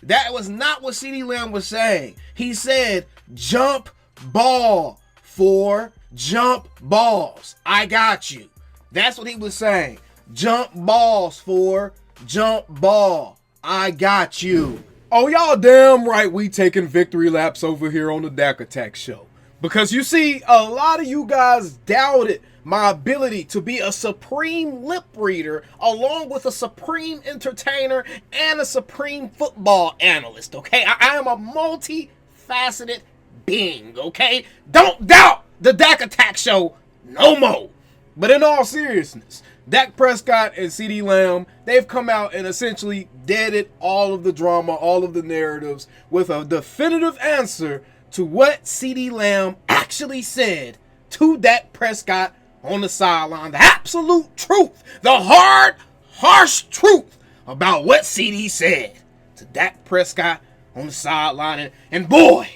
That was not what CeeDee Lamb was saying. He said, jump ball for jump balls. I got you. That's what he was saying. Jump balls for jump ball. I got you. Oh, y'all damn right we taking victory laps over here on the Dak Attack Show. Because you see, a lot of you guys doubted my ability to be a supreme lip reader along with a supreme entertainer and a supreme football analyst, okay? I am a multifaceted being, okay? Don't doubt the Dak Attack Show no more. But in all seriousness, Dak Prescott and CeeDee Lamb, they've come out and essentially deaded all of the drama, all of the narratives with a definitive answer to what CeeDee Lamb actually said to Dak Prescott on the sideline. The absolute truth, the hard, harsh truth about what CeeDee said to Dak Prescott on the sideline. And boy,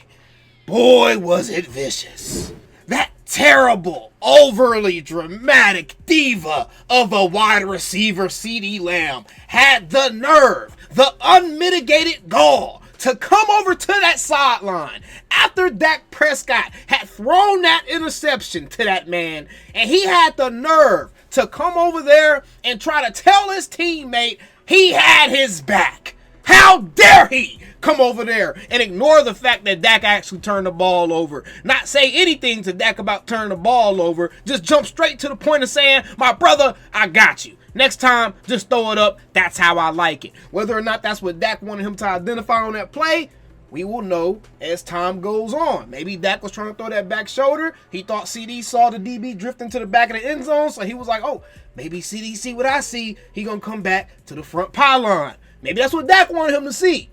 was it vicious. That terrible, overly dramatic diva of a wide receiver, CeeDee Lamb, had the nerve, the unmitigated gall to come over to that sideline after Dak Prescott had thrown that interception to that man, and he had the nerve to come over there and try to tell his teammate he had his back. How dare he come over there and ignore the fact that Dak actually turned the ball over, not say anything to Dak about turning the ball over, just jump straight to the point of saying, my brother, I got you. Next time, just throw it up. That's how I like it. Whether or not that's what Dak wanted him to identify on that play, we will know as time goes on. Maybe Dak was trying to throw that back shoulder. He thought CeeDee saw the DB drifting to the back of the end zone, so he was like, oh, maybe CeeDee see what I see. He gonna come back to the front pylon. Maybe that's what Dak wanted him to see.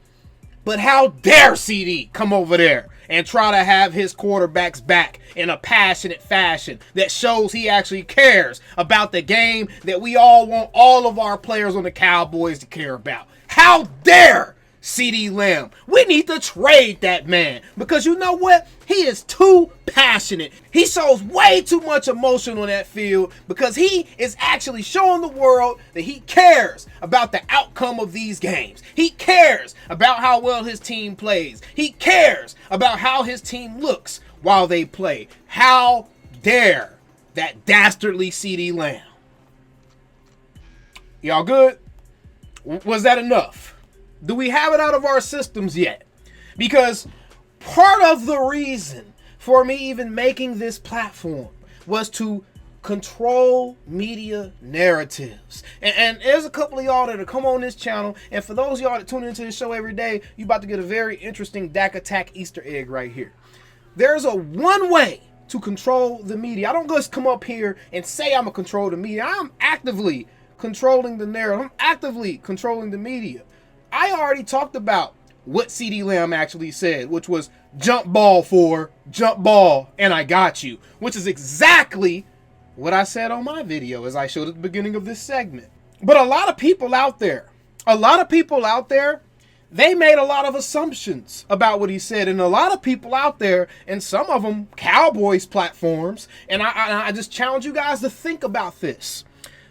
But how dare CeeDee come over there and try to have his quarterback's back in a passionate fashion that shows he actually cares about the game that we all want all of our players on the Cowboys to care about. How dare CeeDee Lamb? We need to trade that man because you know what? He is too passionate. He shows way too much emotion on that field because he is actually showing the world that he cares about the outcome of these games. He cares about how well his team plays. He cares about how his team looks while they play. How dare that dastardly CeeDee Lamb? Y'all good? Was that enough? Do we have it out of our systems yet? Because part of the reason for me even making this platform was to control media narratives. And there's a couple of y'all that have come on this channel, and for those of y'all that tune into the show every day, you about to get a very interesting Dak Attack Easter egg right here. There's a one way to control the media. I don't just come up here and say I'm gonna control the media. I'm actively controlling the narrative. I'm actively controlling the media. I already talked about what CeeDee Lamb actually said, which was jump ball for jump ball, and I got you, which is exactly what I said on my video as I showed at the beginning of this segment. But a lot of people out there, they made a lot of assumptions about what he said, and a lot of people out there, and some of them Cowboys platforms, and I just challenge you guys to think about this.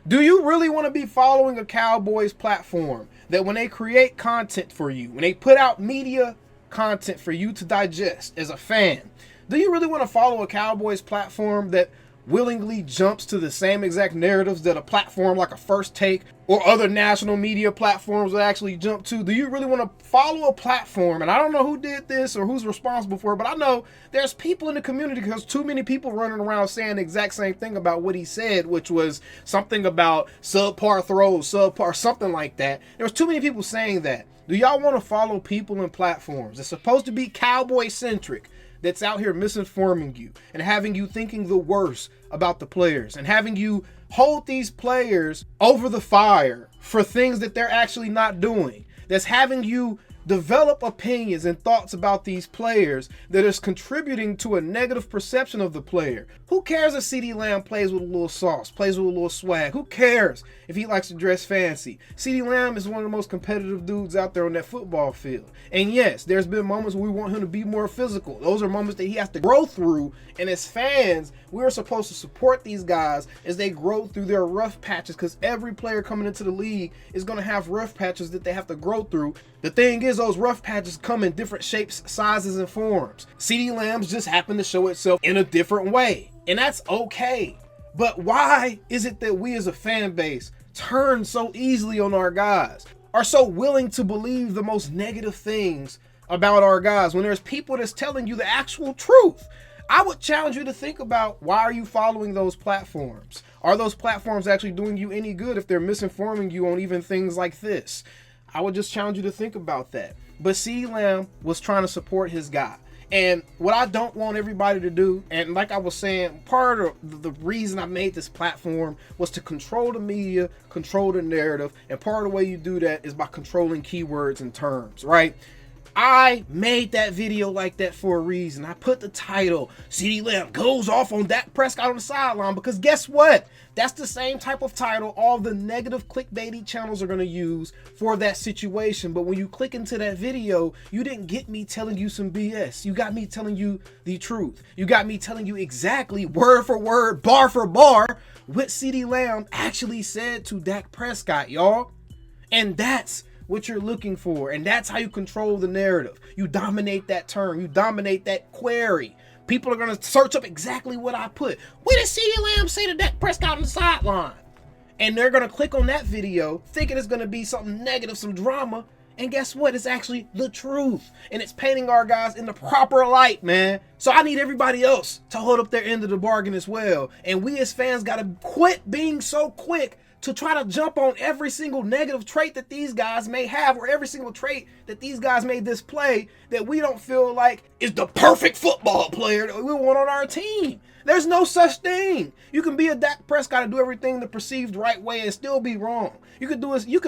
Do you really want to be following a Cowboys platform that when they create content for you, when they put out media content for you to digest as a fan, do you really want to follow a Cowboys platform that willingly jumps to the same exact narratives that a platform like a First Take or other national media platforms would actually jump to? Do you really want to follow a platform? And I don't know who did this or who's responsible for it, but I know there's people in the community because too many people running around saying the exact same thing about what he said, which was something about subpar throws, subpar, something like that. There's too many people saying that. Do y'all want to follow people and platforms that's supposed to be Cowboy centric, that's out here misinforming you and having you thinking the worst about the players and having you hold these players over the fire for things that they're actually not doing, that's having you develop opinions and thoughts about these players that is contributing to a negative perception of the player? Who cares if CeeDee Lamb plays with a little sauce, plays with a little swag? Who cares if he likes to dress fancy? CeeDee Lamb is one of the most competitive dudes out there on that football field. And yes, there's been moments where we want him to be more physical. Those are moments that he has to grow through. And as fans, we're supposed to support these guys as they grow through their rough patches, because every player coming into the league is going to have rough patches that they have to grow through. The thing is, because those rough patches come in different shapes, sizes, and forms. CeeDee Lamb's just happened to show itself in a different way, and that's okay. But why is it that we as a fan base turn so easily on our guys, are so willing to believe the most negative things about our guys when there's people that's telling you the actual truth? I would challenge you to think about, why are you following those platforms? Are those platforms actually doing you any good if they're misinforming you on even things like this? I would just challenge you to think about that. But CeeDee Lamb was trying to support his guy. And what I don't want everybody to do, and like I was saying, part of the reason I made this platform was to control the media, control the narrative, and part of the way you do that is by controlling keywords and terms, right? I made that video like that for a reason. I put the title, CeeDee Lamb goes off on Dak Prescott on the sideline, because guess what? That's the same type of title all the negative clickbaity channels are going to use for that situation. But when you click into that video, you didn't get me telling you some BS. You got me telling you the truth. You got me telling you exactly, word for word, bar for bar, what CeeDee Lamb actually said to Dak Prescott, y'all. And that's what you're looking for, and that's how you control the narrative. You dominate that term, you dominate that query. People are gonna search up exactly what I put. What did CeeDee Lamb say to Dak Prescott on the sideline? And they're gonna click on that video thinking it's gonna be something negative, some drama, and guess what? It's actually the truth, and it's painting our guys in the proper light, man. So I need everybody else to hold up their end of the bargain as well, and we as fans gotta quit being so quick to try to jump on every single negative trait that these guys may have, or every single trait that these guys may display that we don't feel like is the perfect football player that we want on our team. There's no such thing. You can be a Dak Prescott and do everything the perceived right way and still be wrong. You could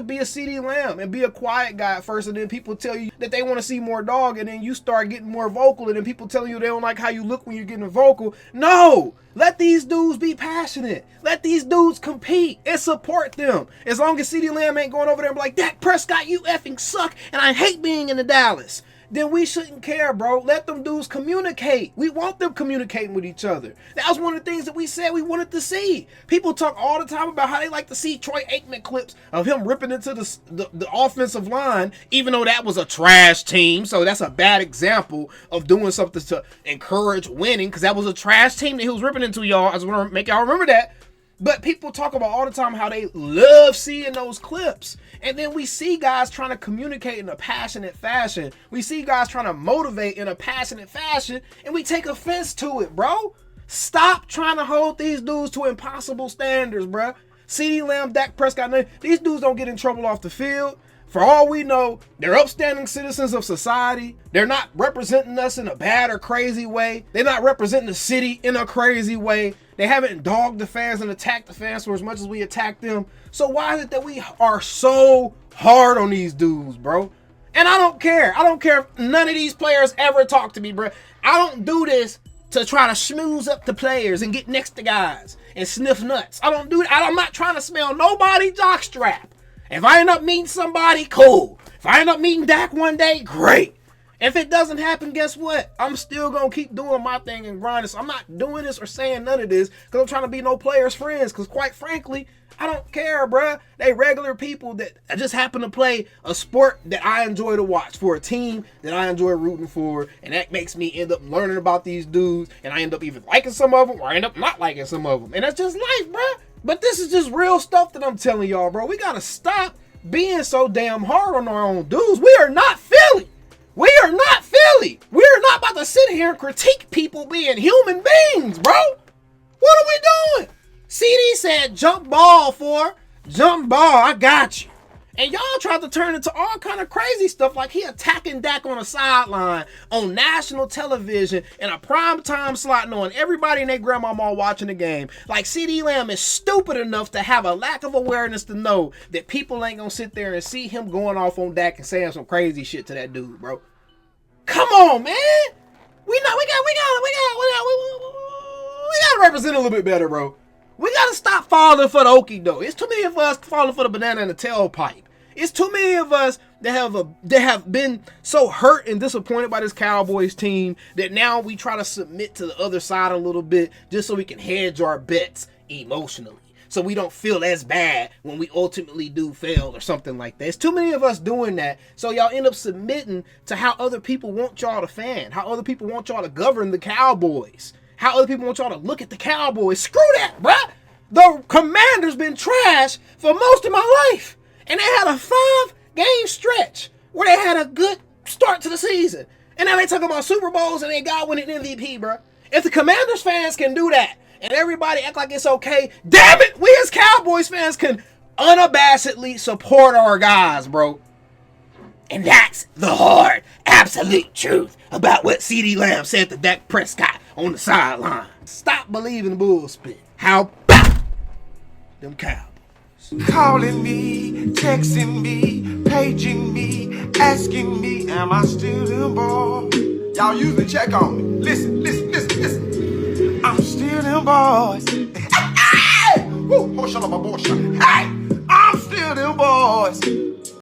be a CeeDee Lamb and be a quiet guy at first, and then people tell you that they want to see more dog, and then you start getting more vocal, and then people telling you they don't like how you look when you're getting vocal. No! Let these dudes be passionate. Let these dudes compete and support them. As long as CeeDee Lamb ain't going over there and be like, Dak Prescott, you effing suck, and I hate being in the Dallas, then we shouldn't care, bro. Let them dudes communicate. We want them communicating with each other. That was one of the things that we said we wanted to see. People talk all the time about how they like to see Troy Aikman clips of him ripping into the offensive line, even though that was a trash team. So that's a bad example of doing something to encourage winning, because that was a trash team that he was ripping into, y'all. I just want to make y'all remember that. But people talk about all the time how they love seeing those clips. And then we see guys trying to communicate in a passionate fashion. We see guys trying to motivate in a passionate fashion, and we take offense to it, bro. Stop trying to hold these dudes to impossible standards, bro. CeeDee Lamb, Dak Prescott, these dudes don't get in trouble off the field. For all we know, they're upstanding citizens of society. They're not representing us in a bad or crazy way. They're not representing the city in a crazy way. They haven't dogged the fans and attacked the fans for as much as we attack them. So why is it that we are so hard on these dudes, bro? And I don't care. I don't care if none of these players ever talk to me, bro. I don't do this to try to schmooze up the players and get next to guys and sniff nuts. I don't do that. I'm not trying to smell nobody jockstrap. If I end up meeting somebody, cool. If I end up meeting Dak one day, great. If it doesn't happen, guess what? I'm still going to keep doing my thing and grinding. So I'm not doing this or saying none of this because I'm trying to be no players' friends. Because quite frankly, I don't care, bruh. They regular people that just happen to play a sport that I enjoy to watch for a team that I enjoy rooting for. And that makes me end up learning about these dudes. And I end up either liking some of them or I end up not liking some of them. And that's just life, bruh. But this is just real stuff that I'm telling y'all, bro. We got to stop being so damn hard on our own dudes. We are not Philly. We are not Philly. We are not about to sit here and critique people being human beings, bro. What are we doing? CeeDee said jump ball for jump ball. I got you. And y'all tried to turn into all kind of crazy stuff like he attacking Dak on a sideline on national television in a prime time slot knowing everybody and their grandmama watching the game. Like CeeDee Lamb is stupid enough to have a lack of awareness to know that people ain't gonna sit there and see him going off on Dak and saying some crazy shit to that dude, bro. Come on, man. We gotta represent a little bit better, bro. We gotta stop falling for the okie doke. It's too many of us falling for the banana in the tailpipe. It's too many of us that have been so hurt and disappointed by this Cowboys team that now we try to submit to the other side a little bit just so we can hedge our bets emotionally. so we don't feel as bad when we ultimately do fail or something like that. There's too many of us doing that, so y'all end up submitting to how other people want y'all to fan, how other people want y'all to govern the Cowboys, how other people want y'all to look at the Cowboys. Screw that, bruh. The Commanders been trash for most of my life, and they had a 5-game stretch where they had a good start to the season, and now they talking about Super Bowls and they got winning MVP, bruh. If the Commanders fans can do that, and everybody act like it's okay, damn it, we as Cowboys fans can unabashedly support our guys, bro. And that's the hard, absolute truth about what CeeDee Lamb said to Dak Prescott on the sideline. Stop believing bullspit. How about them Cowboys? Calling me, texting me, paging me, asking me, am I still them boys? Y'all usually check on me. Listen. I'm still them boys. Hey! Woo! Hey! I'm still them boys.